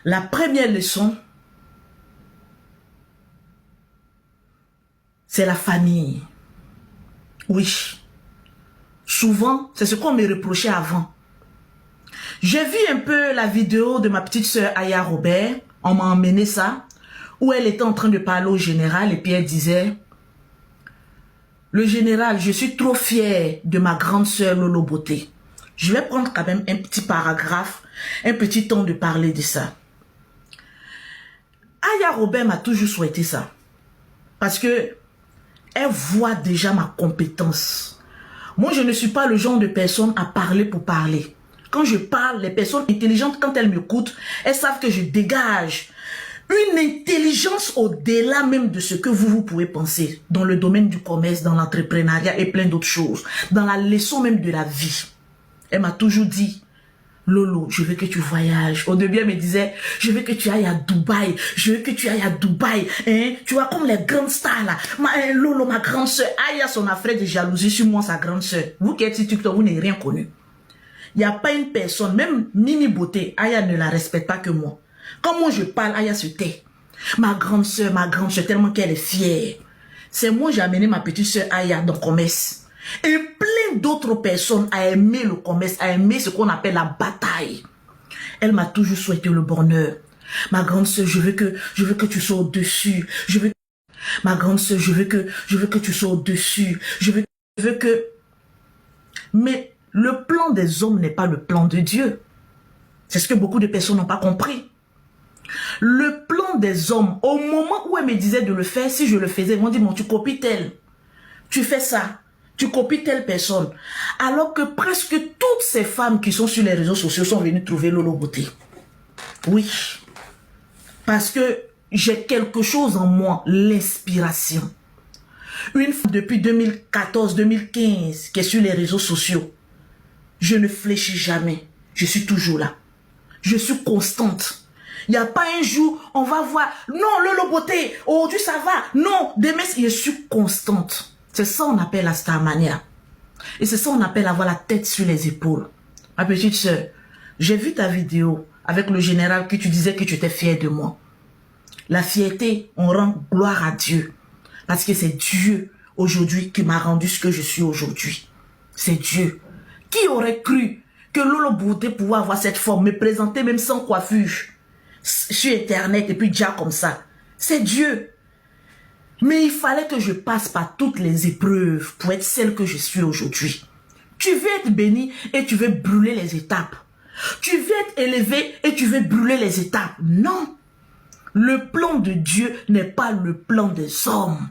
La première leçon, c'est la famille. Oui. Souvent, c'est ce qu'on me reprochait avant. J'ai vu un peu la vidéo de ma petite sœur Aya Robert. On m'a emmené ça. Où elle était en train de parler au général. Et puis elle disait, le général, je suis trop fière de ma grande sœur Lolo Beauté. Je vais prendre quand même un petit paragraphe, un petit temps de parler de ça. Aya Robert m'a toujours souhaité ça. Parce que elle voit déjà ma compétence. Moi, je ne suis pas le genre de personne à parler pour parler. Quand je parle, les personnes intelligentes, quand elles m'écoutent, elles savent que je dégage une intelligence au-delà même de ce que vous pouvez penser dans le domaine du commerce, dans l'entrepreneuriat et plein d'autres choses, dans la leçon même de la vie. Elle m'a toujours dit, Lolo, je veux que tu voyages. Au début, elle me disait, je veux que tu ailles à Dubaï. Je veux que tu ailles à Dubaï. Hein? Tu vois, comme les grandes stars là. Lolo, ma grande soeur. Aya, son affaire de jalousie sur moi, sa grande soeur. Vous qui êtes sur TikTok, vous n'avez rien connu. Il n'y a pas une personne, même Mimi Beauté, Aya ne la respecte pas que moi. Quand moi je parle, Aya se tait. Ma grande soeur, tellement qu'elle est fière. C'est moi j'ai amené ma petite soeur Aya dans le commerce. Et plein d'autres personnes a aimé le commerce, a aimé ce qu'on appelle la bataille. Elle m'a toujours souhaité le bonheur. Ma grande soeur, je veux que tu sois au-dessus. Ma grande soeur, je veux que tu sois au-dessus. Je veux que... Mais le plan des hommes n'est pas le plan de Dieu. C'est ce que beaucoup de personnes n'ont pas compris. Le plan des hommes, au moment où elle me disait de le faire, si je le faisais, ils m'ont dit, bon, tu copies tel. Tu fais ça. Tu copies telle personne. Alors que presque toutes ces femmes qui sont sur les réseaux sociaux sont venues trouver Lolo Beauté. Oui. Parce que j'ai quelque chose en moi, l'inspiration. Une femme depuis 2014-2015 qui est sur les réseaux sociaux. Je ne fléchis jamais. Je suis toujours là. Je suis constante. Il n'y a pas un jour, on va voir, non, Lolo Beauté, aujourd'hui ça va, non, demain, je suis constante. C'est ça qu'on appelle la starmania. Et c'est ça qu'on appelle avoir la tête sur les épaules. Ma petite soeur, j'ai vu ta vidéo avec le général que tu disais que tu étais fière de moi. La fierté, on rend gloire à Dieu. Parce que c'est Dieu aujourd'hui qui m'a rendu ce que je suis aujourd'hui. C'est Dieu. Qui aurait cru que Lolo Beauté pouvait avoir cette forme, me présenter même sans coiffure sur Internet et puis déjà comme ça. C'est Dieu. Mais il fallait que je passe par toutes les épreuves pour être celle que je suis aujourd'hui. Tu veux être béni et tu veux brûler les étapes. Tu veux être élevé et tu veux brûler les étapes. Non. Le plan de Dieu n'est pas le plan des hommes.